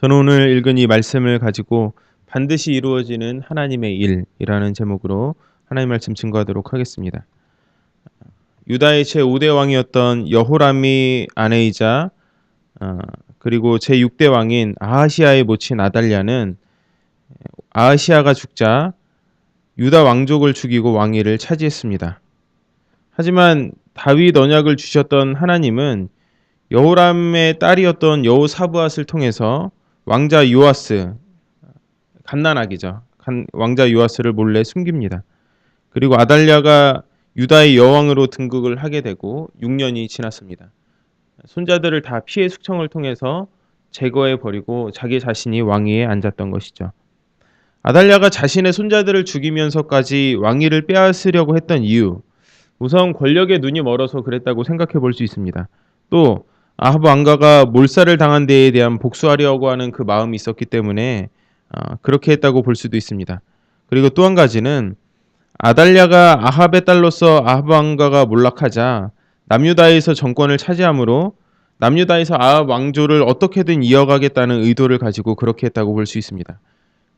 저는 오늘 읽은 이 말씀을 가지고 반드시 이루어지는 하나님의 일이라는 제목으로 하나님 말씀 증거하도록 하겠습니다. 유다의 제5대 왕이었던 여호람이 아내이자 어, 그리고 제6대 왕인 아하시아의 모친 아달랴는 아하시아가 죽자 유다 왕족을 죽이고 왕위를 차지했습니다. 하지만 다윗 언약을 주셨던 하나님은 여호람의 딸이었던 여호사브앗을 통해서 왕자 요아스, 갓난아기죠. 왕자 요아스를 몰래 숨깁니다. 그리고 아달랴가 유다의 여왕으로 등극을 하게 되고 6년이 지났습니다. 손자들을 다 피해 숙청을 통해서 제거해 버리고 자기 자신이 왕위에 앉았던 것이죠. 아달랴가 자신의 손자들을 죽이면서까지 왕위를 빼앗으려고 했던 이유, 우선 권력에 눈이 멀어서 그랬다고 생각해 볼 수 있습니다. 또 아합 왕가가 몰살을 당한 데에 대한 복수하려고 하는 그 마음이 있었기 때문에 그렇게 했다고 볼 수도 있습니다. 그리고 또 한 가지는 아달랴가 아합의 딸로서 아합 왕가가 몰락하자 남유다에서 정권을 차지함으로 남유다에서 아합 왕조를 어떻게든 이어가겠다는 의도를 가지고 그렇게 했다고 볼 수 있습니다.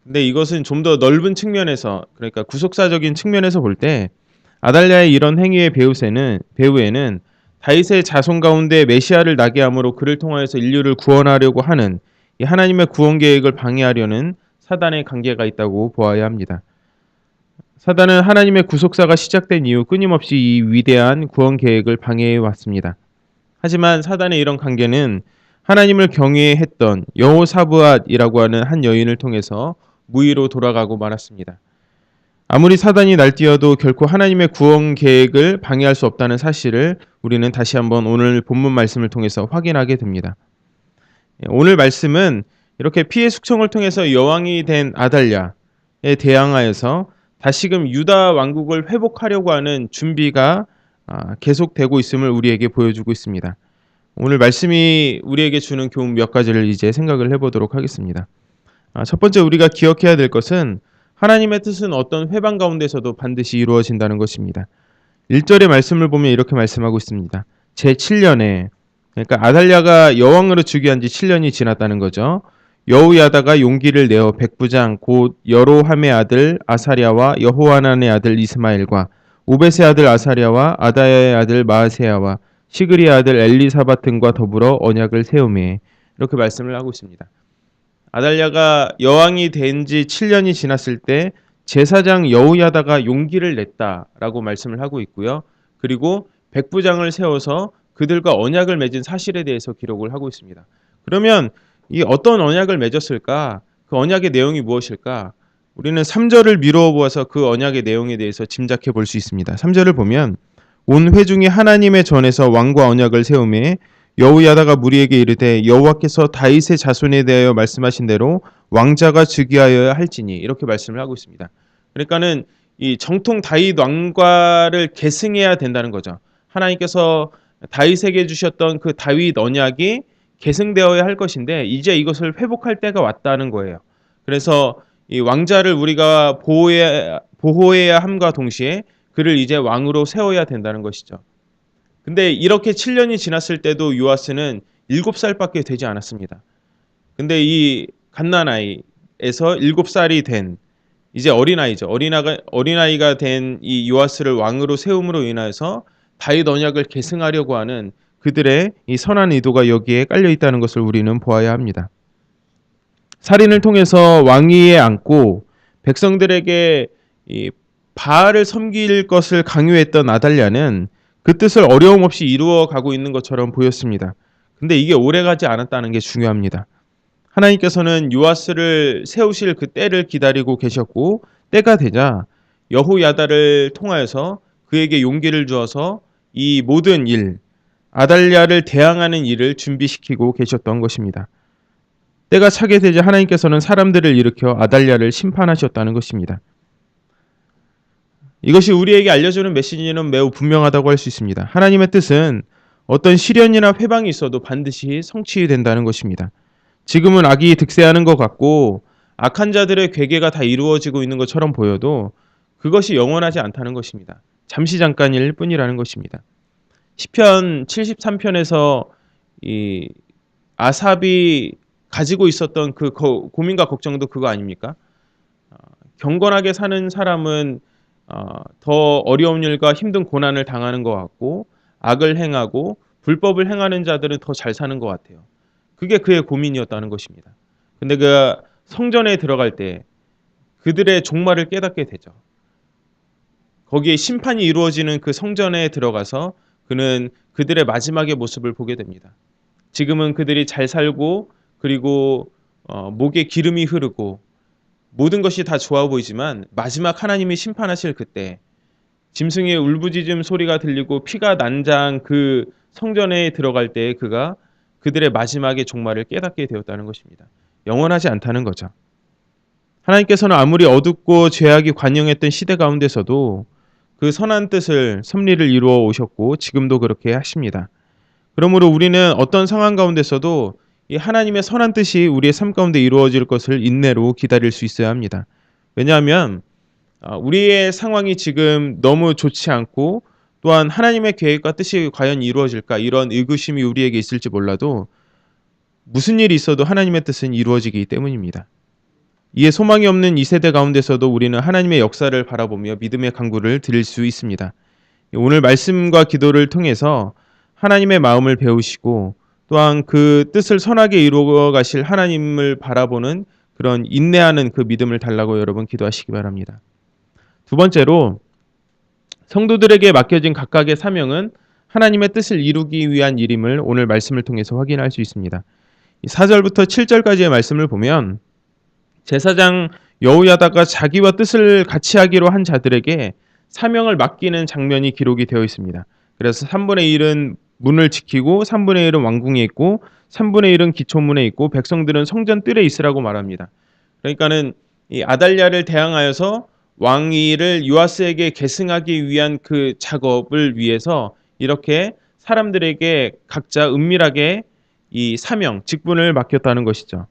근데 이것은 좀 더 넓은 측면에서, 그러니까 구속사적인 측면에서 볼 때 아달랴의 이런 행위의 배후에는 다윗의 자손 가운데 메시아를 나게 함으로 그를 통하여서 인류를 구원하려고 하는 이 하나님의 구원 계획을 방해하려는 사단의 관계가 있다고 보아야 합니다. 사단은 하나님의 구속사가 시작된 이후 끊임없이 이 위대한 구원 계획을 방해해 왔습니다. 하지만 사단의 이런 관계는 하나님을 경외했던 여호사브앗이라고 하는 한 여인을 통해서 무의로 돌아가고 말았습니다. 아무리 사단이 날뛰어도 결코 하나님의 구원 계획을 방해할 수 없다는 사실을 우리는 다시 한번 오늘 본문 말씀을 통해서 확인하게 됩니다. 오늘 말씀은 이렇게 피해 숙청을 통해서 여왕이 된 아달랴에 대항하여서 다시금 유다 왕국을 회복하려고 하는 준비가 계속되고 있음을 우리에게 보여주고 있습니다. 오늘 말씀이 우리에게 주는 교훈 몇 가지를 이제 생각을 해보도록 하겠습니다. 첫 번째 우리가 기억해야 될 것은 하나님의 뜻은 어떤 회방 가운데서도 반드시 이루어진다는 것입니다. 1절의 말씀을 보면 이렇게 말씀하고 있습니다. 제7년에, 그러니까 아달랴가 여왕으로 즉위한 지 7년이 지났다는 거죠. 여우야다가 용기를 내어 백부장 곧 여로함의 아들 아사랴와 여호하난의 아들 이스마엘과 오벳의 아들 아사랴와 아다야의 아들 마아세야와 시그리의 아들 엘리사밧 등과 더불어 언약을 세우매, 이렇게 말씀을 하고 있습니다. 아달랴가 여왕이 된 지 7년이 지났을 때 제사장 여우야다가 용기를 냈다라고 말씀을 하고 있고요. 그리고 백부장을 세워서 그들과 언약을 맺은 사실에 대해서 기록을 하고 있습니다. 그러면 이 어떤 언약을 맺었을까? 그 언약의 내용이 무엇일까? 우리는 3절을 미루어 보아서 그 언약의 내용에 대해서 짐작해 볼 수 있습니다. 3절을 보면 온 회중이 하나님의 전에서 왕과 언약을 세우매 여우야다가 무리에게 이르되 여호와께서 다윗의 자손에 대하여 말씀하신 대로 왕자가 즉위하여야 할지니, 이렇게 말씀을 하고 있습니다. 그러니까는 이 정통 다윗 왕과를 계승해야 된다는 거죠. 하나님께서 다윗에게 주셨던 그 다윗 언약이 계승되어야 할 것인데 이제 이것을 회복할 때가 왔다는 거예요. 그래서 이 왕자를 우리가 보호해야 함과 동시에 그를 이제 왕으로 세워야 된다는 것이죠. 근데 이렇게 7년이 지났을 때도 요아스는 7살밖에 되지 않았습니다. 근데 이 갓난아이에서 7살이 된 이제 어린아이죠. 어린아이가 된 이 요아스를 왕으로 세움으로 인해서 다윗 언약을 계승하려고 하는 그들의 이 선한 의도가 여기에 깔려 있다는 것을 우리는 보아야 합니다. 살인을 통해서 왕위에 앉고 백성들에게 이 바알을 섬길 것을 강요했던 아달랴는 그 뜻을 어려움 없이 이루어 가고 있는 것처럼 보였습니다. 근데 이게 오래가지 않았다는 게 중요합니다. 하나님께서는 요아스를 세우실 그 때를 기다리고 계셨고 때가 되자 여호야다를 통하여서 그에게 용기를 주어서 이 모든 일, 아달랴를 대항하는 일을 준비시키고 계셨던 것입니다. 때가 차게 되자 하나님께서는 사람들을 일으켜 아달랴를 심판하셨다는 것입니다. 이것이 우리에게 알려주는 메시지는 매우 분명하다고 할 수 있습니다. 하나님의 뜻은 어떤 시련이나 회방이 있어도 반드시 성취된다는 것입니다. 지금은 악이 득세하는 것 같고 악한 자들의 괴계가 다 이루어지고 있는 것처럼 보여도 그것이 영원하지 않다는 것입니다. 잠시 잠깐일 뿐이라는 것입니다. 시편 73편에서 이 아삽이 가지고 있었던 그 고민과 걱정도 그거 아닙니까? 경건하게 사는 사람은 더 어려운 일과 힘든 고난을 당하는 것 같고 악을 행하고 불법을 행하는 자들은 더 잘 사는 것 같아요. 그게 그의 고민이었다는 것입니다. 근데 그 성전에 들어갈 때 그들의 종말을 깨닫게 되죠. 거기에 심판이 이루어지는 그 성전에 들어가서 그는 그들의 마지막의 모습을 보게 됩니다. 지금은 그들이 잘 살고 그리고 목에 기름이 흐르고 모든 것이 다 좋아 보이지만 마지막 하나님이 심판하실 그때 짐승의 울부짖음 소리가 들리고 피가 난장 그 성전에 들어갈 때 그가 그들의 마지막의 종말을 깨닫게 되었다는 것입니다. 영원하지 않다는 거죠. 하나님께서는 아무리 어둡고 죄악이 관영했던 시대 가운데서도 그 선한 뜻을 섭리를 이루어 오셨고 지금도 그렇게 하십니다. 그러므로 우리는 어떤 상황 가운데서도 이 하나님의 선한 뜻이 우리의 삶 가운데 이루어질 것을 인내로 기다릴 수 있어야 합니다. 왜냐하면 우리의 상황이 지금 너무 좋지 않고 또한 하나님의 계획과 뜻이 과연 이루어질까 이런 의구심이 우리에게 있을지 몰라도 무슨 일이 있어도 하나님의 뜻은 이루어지기 때문입니다. 이에 소망이 없는 이 세대 가운데서도 우리는 하나님의 역사를 바라보며 믿음의 간구를 드릴 수 있습니다. 오늘 말씀과 기도를 통해서 하나님의 마음을 배우시고 또한 그 뜻을 선하게 이루어 가실 하나님을 바라보는 그런 인내하는 그 믿음을 달라고 여러분 기도하시기 바랍니다. 두 번째로 성도들에게 맡겨진 각각의 사명은 하나님의 뜻을 이루기 위한 일임을 오늘 말씀을 통해서 확인할 수 있습니다. 4절부터 7절까지의 말씀을 보면 제사장 여호야다가 자기와 뜻을 같이 하기로 한 자들에게 사명을 맡기는 장면이 기록이 되어 있습니다. 그래서 3분의 1은 문을 지키고 3분의 1은 왕궁에 있고 3분의 1은 기초문에 있고 백성들은 성전 뜰에 있으라고 말합니다. 그러니까는 이 아달랴를 대항하여서 왕위를 요아스에게 계승하기 위한 그 작업을 위해서 이렇게 사람들에게 각자 은밀하게 이 사명, 직분을 맡겼다는 것이죠.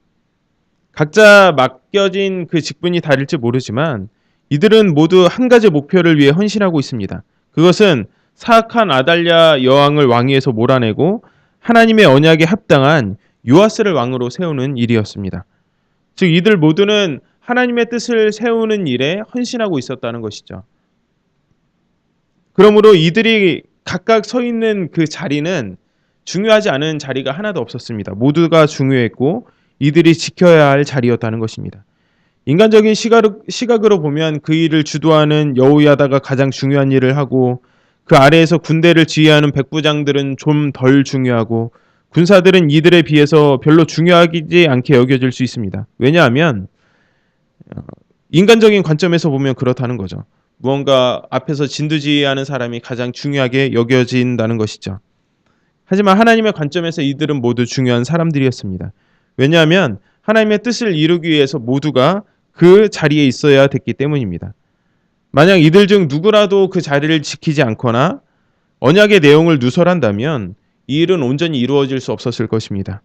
각자 맡겨진 그 직분이 다를지 모르지만 이들은 모두 한 가지 목표를 위해 헌신하고 있습니다. 그것은 사악한 아달랴 여왕을 왕위에서 몰아내고 하나님의 언약에 합당한 요아스를 왕으로 세우는 일이었습니다. 즉 이들 모두는 하나님의 뜻을 세우는 일에 헌신하고 있었다는 것이죠. 그러므로 이들이 각각 서 있는 그 자리는 중요하지 않은 자리가 하나도 없었습니다. 모두가 중요했고 이들이 지켜야 할 자리였다는 것입니다. 인간적인 시각으로 보면 그 일을 주도하는 여호야다가 가장 중요한 일을 하고 그 아래에서 군대를 지휘하는 백부장들은 좀 덜 중요하고 군사들은 이들에 비해서 별로 중요하지 않게 여겨질 수 있습니다. 왜냐하면 인간적인 관점에서 보면 그렇다는 거죠. 무언가 앞에서 진두지휘하는 사람이 가장 중요하게 여겨진다는 것이죠. 하지만 하나님의 관점에서 이들은 모두 중요한 사람들이었습니다. 왜냐하면 하나님의 뜻을 이루기 위해서 모두가 그 자리에 있어야 됐기 때문입니다. 만약 이들 중 누구라도 그 자리를 지키지 않거나 언약의 내용을 누설한다면 이 일은 온전히 이루어질 수 없었을 것입니다.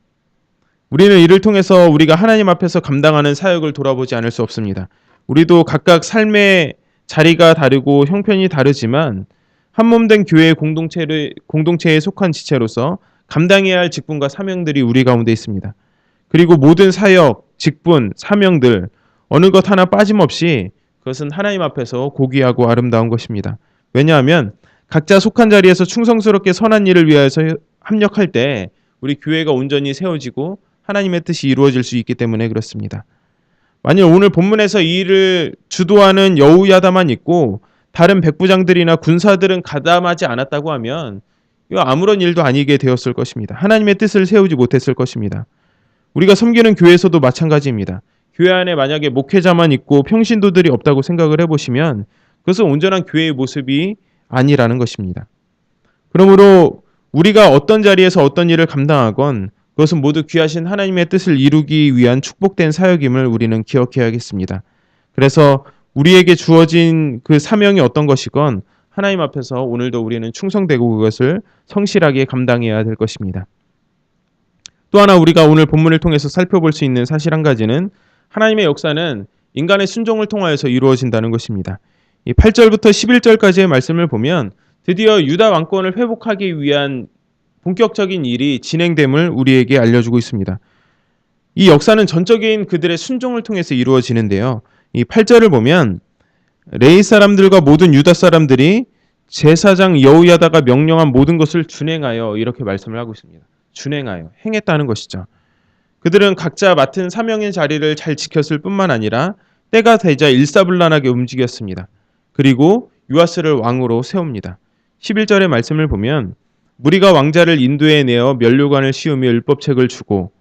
우리는 이를 통해서 우리가 하나님 앞에서 감당하는 사역을 돌아보지 않을 수 없습니다. 우리도 각각 삶의 자리가 다르고 형편이 다르지만 한몸된 교회의 공동체에 속한 지체로서 감당해야 할 직분과 사명들이 우리 가운데 있습니다. 그리고 모든 사역, 직분, 사명들 어느 것 하나 빠짐없이 그것은 하나님 앞에서 고귀하고 아름다운 것입니다. 왜냐하면 각자 속한 자리에서 충성스럽게 선한 일을 위해서 합력할 때 우리 교회가 온전히 세워지고 하나님의 뜻이 이루어질 수 있기 때문에 그렇습니다. 만일 오늘 본문에서 이 일을 주도하는 여호야다만 있고 다른 백부장들이나 군사들은 가담하지 않았다고 하면 이거 아무런 일도 아니게 되었을 것입니다. 하나님의 뜻을 세우지 못했을 것입니다. 우리가 섬기는 교회에서도 마찬가지입니다. 교회 안에 만약에 목회자만 있고 평신도들이 없다고 생각을 해보시면 그것은 온전한 교회의 모습이 아니라는 것입니다. 그러므로 우리가 어떤 자리에서 어떤 일을 감당하건 그것은 모두 귀하신 하나님의 뜻을 이루기 위한 축복된 사역임을 우리는 기억해야겠습니다. 그래서 우리에게 주어진 그 사명이 어떤 것이건 하나님 앞에서 오늘도 우리는 충성되고 그것을 성실하게 감당해야 될 것입니다. 또 하나 우리가 오늘 본문을 통해서 살펴볼 수 있는 사실 한 가지는 하나님의 역사는 인간의 순종을 통하여서 이루어진다는 것입니다. 이 8절부터 11절까지의 말씀을 보면 드디어 유다 왕권을 회복하기 위한 본격적인 일이 진행됨을 우리에게 알려주고 있습니다. 이 역사는 전적인 그들의 순종을 통해서 이루어지는데요. 이 8절을 보면 레위 사람들과 모든 유다 사람들이 제사장 여호야다가 명령한 모든 것을 준행하여 이렇게 말씀을 하고 있습니다. 준행하여 행했다는 것이죠. 그들은 각자 맡은 사명의 자리를 잘 지켰을 뿐만 아니라 때가 되자 일사불란하게 움직였습니다. 그리고 요아스를 왕으로 세웁니다. 11절의 말씀을 보면 무리가 왕자를 인도해 내어 면류관을 씌우며 율법책을 주고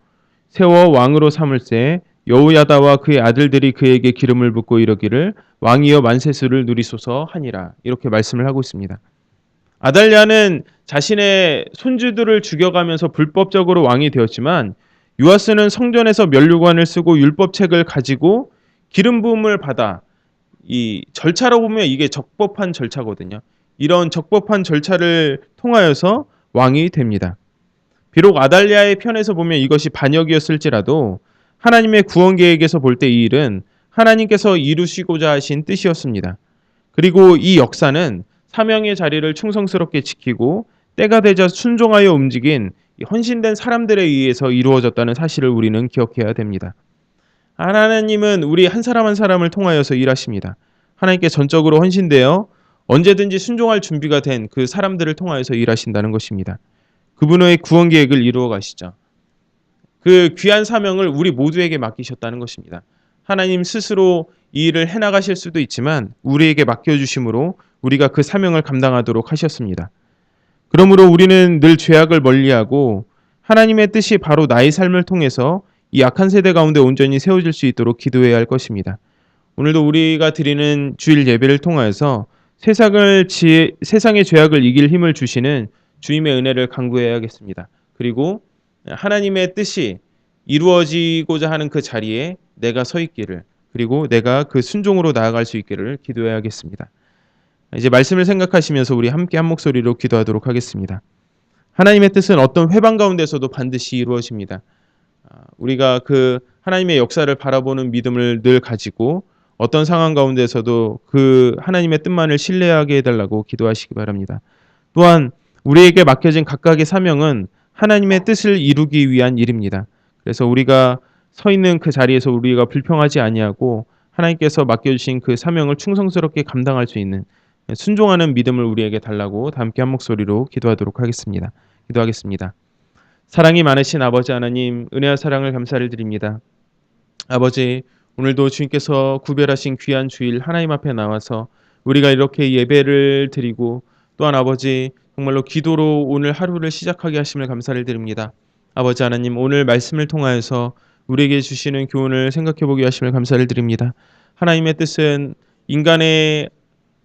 세워 왕으로 삼을새 여호야다와 그의 아들들이 그에게 기름을 붓고 이러기를 왕이여 만세수를 누리소서 하니라. 이렇게 말씀을 하고 있습니다. 아달랴는 자신의 손주들을 죽여가면서 불법적으로 왕이 되었지만 요아스는 성전에서 면류관을 쓰고 율법책을 가지고 기름 부음을 받아 이 절차로 보면 이게 적법한 절차거든요. 이런 적법한 절차를 통하여서 왕이 됩니다. 비록 아달랴의 편에서 보면 이것이 반역이었을지라도 하나님의 구원 계획에서 볼 때 이 일은 하나님께서 이루시고자 하신 뜻이었습니다. 그리고 이 역사는 사명의 자리를 충성스럽게 지키고 때가 되자 순종하여 움직인 헌신된 사람들에 의해서 이루어졌다는 사실을 우리는 기억해야 됩니다. 하나님은 우리 한 사람 한 사람을 통하여서 일하십니다. 하나님께 전적으로 헌신되어 언제든지 순종할 준비가 된 그 사람들을 통하여서 일하신다는 것입니다. 그분의 구원 계획을 이루어 가시죠. 그 귀한 사명을 우리 모두에게 맡기셨다는 것입니다. 하나님 스스로 이 일을 해나가실 수도 있지만 우리에게 맡겨주심으로 우리가 그 사명을 감당하도록 하셨습니다. 그러므로 우리는 늘 죄악을 멀리하고 하나님의 뜻이 바로 나의 삶을 통해서 이 악한 세대 가운데 온전히 세워질 수 있도록 기도해야 할 것입니다. 오늘도 우리가 드리는 주일 예배를 통하여서 세상의 죄악을 이길 힘을 주시는 주님의 은혜를 간구해야겠습니다. 그리고 하나님의 뜻이 이루어지고자 하는 그 자리에 내가 서 있기를, 그리고 내가 그 순종으로 나아갈 수 있기를 기도해야겠습니다. 이제 말씀을 생각하시면서 우리 함께 한 목소리로 기도하도록 하겠습니다. 하나님의 뜻은 어떤 회방 가운데서도 반드시 이루어집니다. 우리가 그 하나님의 역사를 바라보는 믿음을 늘 가지고 어떤 상황 가운데서도 그 하나님의 뜻만을 신뢰하게 해달라고 기도하시기 바랍니다. 또한 우리에게 맡겨진 각각의 사명은 하나님의 뜻을 이루기 위한 일입니다. 그래서 우리가 서 있는 그 자리에서 우리가 불평하지 아니하고 하나님께서 맡겨주신 그 사명을 충성스럽게 감당할 수 있는 순종하는 믿음을 우리에게 달라고 다 함께 한 목소리로 기도하도록 하겠습니다. 기도하겠습니다. 사랑이 많으신 아버지 하나님, 은혜와 사랑을 감사를 드립니다. 아버지, 오늘도 주님께서 구별하신 귀한 주일 하나님 앞에 나와서 우리가 이렇게 예배를 드리고 또한 아버지 정말로 기도로 오늘 하루를 시작하게 하심을 감사를 드립니다. 아버지 하나님, 오늘 말씀을 통하여서 우리에게 주시는 교훈을 생각해 보게 하심을 감사를 드립니다. 하나님의 뜻은 인간의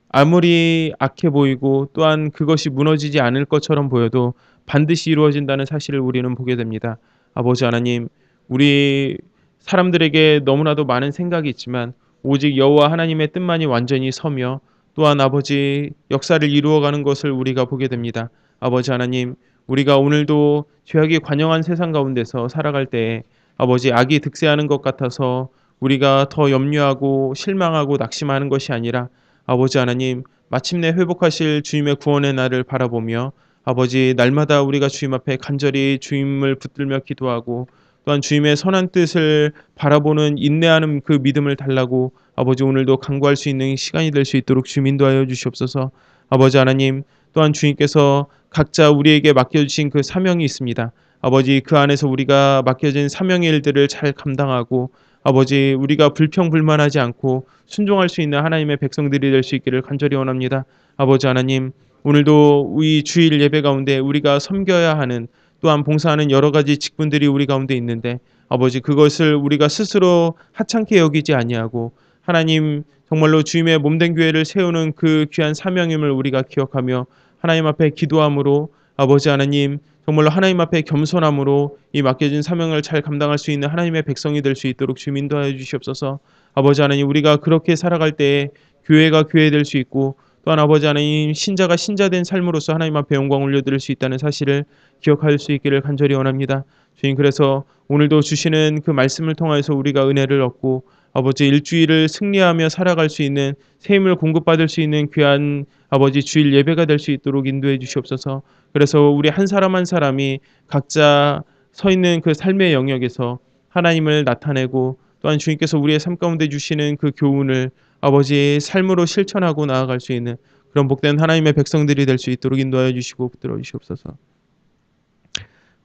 아무리 악해 보이고 또한 그것이 무너지지 않을 것처럼 보여도 반드시 이루어진다는 사실을 우리는 보게 됩니다. 아버지 하나님, 우리 사람들에게 너무나도 많은 생각이 있지만 오직 여호와 하나님의 뜻만이 완전히 서며 또한 아버지 역사를 이루어가는 것을 우리가 보게 됩니다. 아버지 하나님, 우리가 오늘도 죄악이 관영한 세상 가운데서 살아갈 때에 아버지 악이 득세하는 것 같아서 우리가 더 염려하고 실망하고 낙심하는 것이 아니라 아버지 하나님, 마침내 회복하실 주님의 구원의 날을 바라보며 아버지 날마다 우리가 주님 앞에 간절히 주님을 붙들며 기도하고 또한 주님의 선한 뜻을 바라보는 인내하는 그 믿음을 달라고 아버지 오늘도 간구할 수 있는 시간이 될 수 있도록 주님 인도하여 주시옵소서. 아버지 하나님, 또한 주님께서 각자 우리에게 맡겨주신 그 사명이 있습니다. 아버지 그 안에서 우리가 맡겨진 사명의 일들을 잘 감당하고 아버지 우리가 불평불만하지 않고 순종할 수 있는 하나님의 백성들이 될 수 있기를 간절히 원합니다. 아버지 하나님, 오늘도 우리 주일 예배 가운데 우리가 섬겨야 하는 또한 봉사하는 여러 가지 직분들이 우리 가운데 있는데 아버지 그것을 우리가 스스로 하찮게 여기지 아니하고 하나님 정말로 주님의 몸된 교회를 세우는 그 귀한 사명임을 우리가 기억하며 하나님 앞에 기도함으로 아버지 하나님 정말로 하나님 앞에 겸손함으로 이 맡겨진 사명을 잘 감당할 수 있는 하나님의 백성이 될 수 있도록 주님 인도하여 주시옵소서. 아버지 하나님, 우리가 그렇게 살아갈 때에 교회가 교회 될 수 있고 또한 아버지 하나님 신자가 신자된 삶으로서 하나님 앞에 영광 올려드릴 수 있다는 사실을 기억할 수 있기를 간절히 원합니다. 주님, 그래서 오늘도 주시는 그 말씀을 통해서 우리가 은혜를 얻고 아버지 일주일을 승리하며 살아갈 수 있는 새 힘을 공급받을 수 있는 귀한 아버지 주일 예배가 될 수 있도록 인도해 주시옵소서. 그래서 우리 한 사람 한 사람이 각자 서 있는 그 삶의 영역에서 하나님을 나타내고 또한 주님께서 우리의 삶 가운데 주시는 그 교훈을 아버지 삶으로 실천하고 나아갈 수 있는 그런 복된 하나님의 백성들이 될 수 있도록 인도하여 주시고 붙들어 주시옵소서.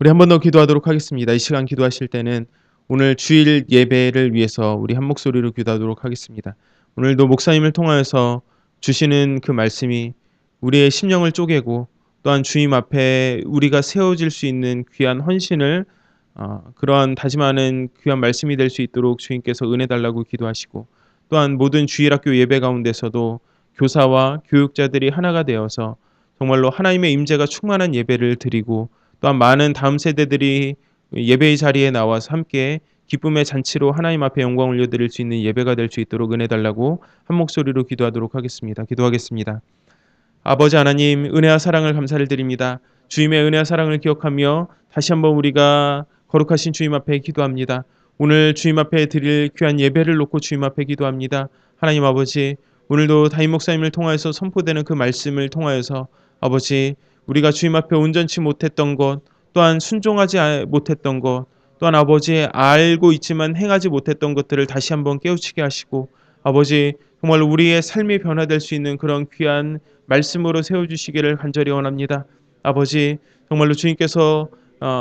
우리 한 번 더 기도하도록 하겠습니다. 이 시간 기도하실 때는 오늘 주일 예배를 위해서 우리 한 목소리로 기도하도록 하겠습니다. 오늘도 목사님을 통하여서 주시는 그 말씀이 우리의 심령을 쪼개고 또한 주님 앞에 우리가 세워질 수 있는 귀한 헌신을 그러한 다짐하는 귀한 말씀이 될 수 있도록 주님께서 은혜 달라고 기도하시고 또한 모든 주일학교 예배 가운데서도 교사와 교육자들이 하나가 되어서 정말로 하나님의 임재가 충만한 예배를 드리고 또한 많은 다음 세대들이 예배의 자리에 나와서 함께 기쁨의 잔치로 하나님 앞에 영광 올려드릴 수 있는 예배가 될 수 있도록 은혜 달라고 한 목소리로 기도하도록 하겠습니다. 기도하겠습니다. 아버지 하나님, 은혜와 사랑을 감사를 드립니다. 주님의 은혜와 사랑을 기억하며 다시 한번 우리가 거룩하신 주님 앞에 기도합니다. 오늘 주님 앞에 드릴 귀한 예배를 놓고 주님 앞에 기도합니다. 하나님 아버지, 오늘도 담임 목사님을 통하여서 선포되는 그 말씀을 통하여서 아버지, 우리가 주님 앞에 온전치 못했던 것, 또한 순종하지 못했던 것, 또한 아버지 알고 있지만 행하지 못했던 것들을 다시 한번 깨우치게 하시고 아버지 정말 우리의 삶이 변화될 수 있는 그런 귀한 말씀으로 세워주시기를 간절히 원합니다. 아버지 정말로 주님께서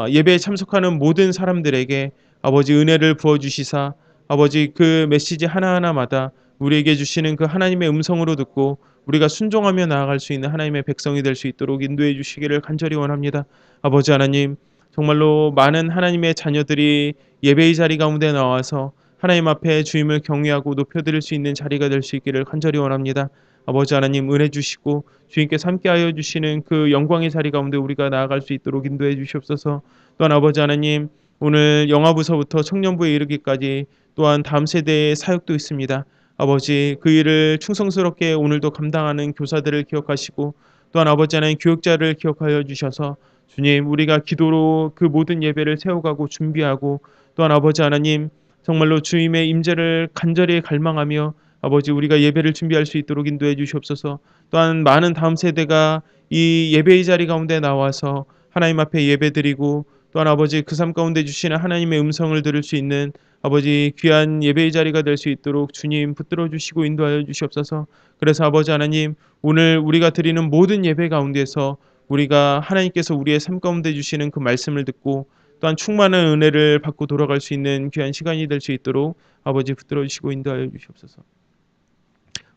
예배에 참석하는 모든 사람들에게 아버지 은혜를 부어주시사 아버지 그 메시지 하나하나마다 우리에게 주시는 그 하나님의 음성으로 듣고 우리가 순종하며 나아갈 수 있는 하나님의 백성이 될 수 있도록 인도해 주시기를 간절히 원합니다. 아버지 하나님 정말로 많은 하나님의 자녀들이 예배의 자리 가운데 나와서 하나님 앞에 주님을 경외하고 높여드릴 수 있는 자리가 될 수 있기를 간절히 원합니다. 아버지 하나님 은혜 주시고 주님께서 함께하여 주시는 그 영광의 자리 가운데 우리가 나아갈 수 있도록 인도해 주시옵소서. 또한 아버지 하나님 오늘 영아부서부터 청년부에 이르기까지 또한 다음 세대의 사역도 있습니다. 아버지 그 일을 충성스럽게 오늘도 감당하는 교사들을 기억하시고 또한 아버지 하나님 교육자를 기억하여 주셔서 주님 우리가 기도로 그 모든 예배를 세워가고 준비하고 또한 아버지 하나님 정말로 주님의 임재를 간절히 갈망하며 아버지 우리가 예배를 준비할 수 있도록 인도해 주시옵소서. 또한 많은 다음 세대가 이 예배의 자리 가운데 나와서 하나님 앞에 예배드리고 또한 아버지 그 삶 가운데 주시는 하나님의 음성을 들을 수 있는 아버지 귀한 예배의 자리가 될 수 있도록 주님 붙들어 주시고 인도하여 주시옵소서. 그래서 아버지 하나님 오늘 우리가 드리는 모든 예배 가운데서 우리가 하나님께서 우리의 삶 가운데 주시는 그 말씀을 듣고 또한 충만한 은혜를 받고 돌아갈 수 있는 귀한 시간이 될 수 있도록 아버지 붙들어 주시고 인도하여 주시옵소서.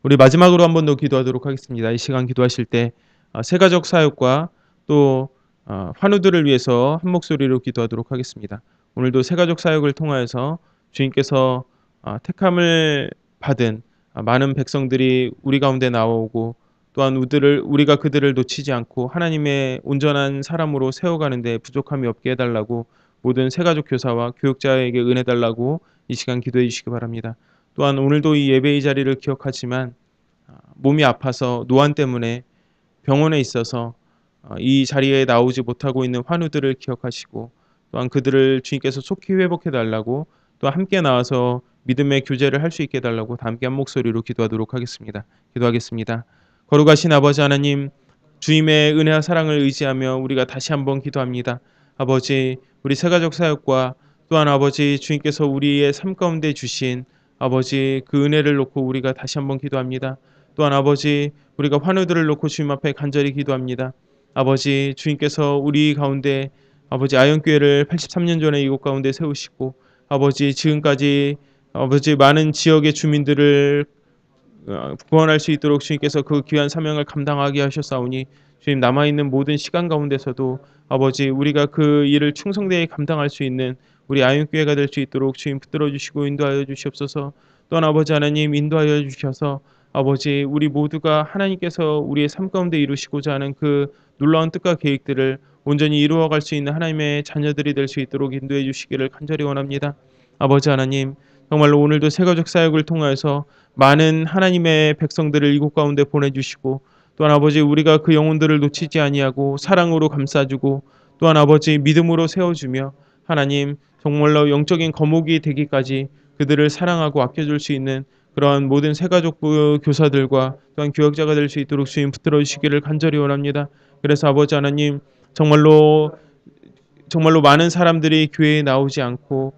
우리 마지막으로 한 번 더 기도하도록 하겠습니다. 이 시간 기도하실 때 세가족 사역과 또 환우들을 위해서 한 목소리로 기도하도록 하겠습니다. 오늘도 세가족 사역을 통하여서 주님께서 택함을 받은 많은 백성들이 우리 가운데 나오고 또한 우리가 그들을 놓치지 않고 하나님의 온전한 사람으로 세워가는데 부족함이 없게 해달라고 모든 세가족 교사와 교육자에게 은혜 달라고 이 시간 기도해 주시기 바랍니다. 또한 오늘도 이 예배의 자리를 기억하지만 몸이 아파서 노안 때문에 병원에 있어서 이 자리에 나오지 못하고 있는 환우들을 기억하시고 또한 그들을 주님께서 속히 회복해 달라고 또 함께 나와서 믿음의 교제를 할 수 있게 해달라고 다 함께 한 목소리로 기도하도록 하겠습니다. 기도하겠습니다. 거룩하신 아버지 하나님 주님의 은혜와 사랑을 의지하며 우리가 다시 한번 기도합니다. 아버지 우리 세가족 사역과 또한 아버지 주님께서 우리의 삶 가운데 주신 아버지 그 은혜를 놓고 우리가 다시 한번 기도합니다. 또한 아버지 우리가 환우들을 놓고 주님 앞에 간절히 기도합니다. 아버지 주님께서 우리 가운데 아버지 아현교회를 83년 전에 이곳 가운데 세우시고 아버지 지금까지 아버지 많은 지역의 주민들을 구원할 수 있도록 주님께서 그 귀한 사명을 감당하게 하셨사오니 주님 남아있는 모든 시간 가운데서도 아버지 우리가 그 일을 충성되게 감당할 수 있는 우리 아윤교회가 될 수 있도록 주님 붙들어 주시고 인도하여 주시옵소서. 또한 아버지 하나님 인도하여 주셔서 아버지 우리 모두가 하나님께서 우리의 삶 가운데 이루시고자 하는 그 놀라운 뜻과 계획들을 온전히 이루어갈 수 있는 하나님의 자녀들이 될 수 있도록 인도해 주시기를 간절히 원합니다. 아버지 하나님 정말로 오늘도 세가족 사역을 통하여서 많은 하나님의 백성들을 이곳 가운데 보내주시고 또한 아버지 우리가 그 영혼들을 놓치지 아니하고 사랑으로 감싸주고 또한 아버지 믿음으로 세워주며 하나님 정말로 영적인 거목이 되기까지 그들을 사랑하고 아껴줄 수 있는 그러한 모든 세가족부 교사들과 또한 교역자가 될 수 있도록 주님 붙들어 주시기를 간절히 원합니다. 그래서 아버지 하나님 정말로 많은 사람들이 교회에 나오지 않고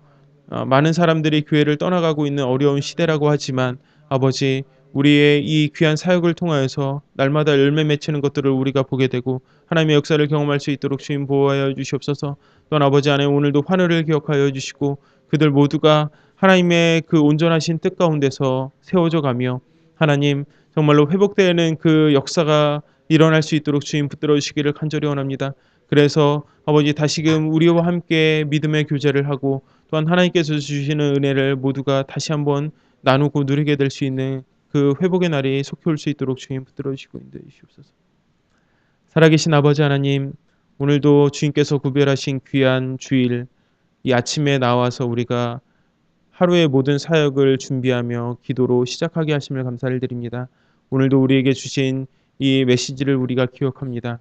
많은 사람들이 교회를 떠나가고 있는 어려운 시대라고 하지만 아버지 우리의 이 귀한 사역을 통하여서 날마다 열매 맺히는 것들을 우리가 보게 되고 하나님의 역사를 경험할 수 있도록 주님 보호하여 주시옵소서. 또한 아버지 안에 오늘도 환우를 기억하여 주시고 그들 모두가 하나님의 그 온전하신 뜻 가운데서 세워져 가며 하나님 정말로 회복되는 그 역사가 일어날 수 있도록 주님 붙들어 주시기를 간절히 원합니다. 그래서 아버지 다시금 우리와 함께 믿음의 교제를 하고 또한 하나님께서 주시는 은혜를 모두가 다시 한번 나누고 누리게 될 수 있는 그 회복의 날이 속히 올 수 있도록 주님 붙들어 주시고 인도해 주시옵소서. 살아계신 아버지 하나님, 오늘도 주님께서 구별하신 귀한 주일 이 아침에 나와서 우리가 하루의 모든 사역을 준비하며 기도로 시작하게 하심을 감사를 드립니다. 오늘도 우리에게 주신 이 메시지를 우리가 기억합니다.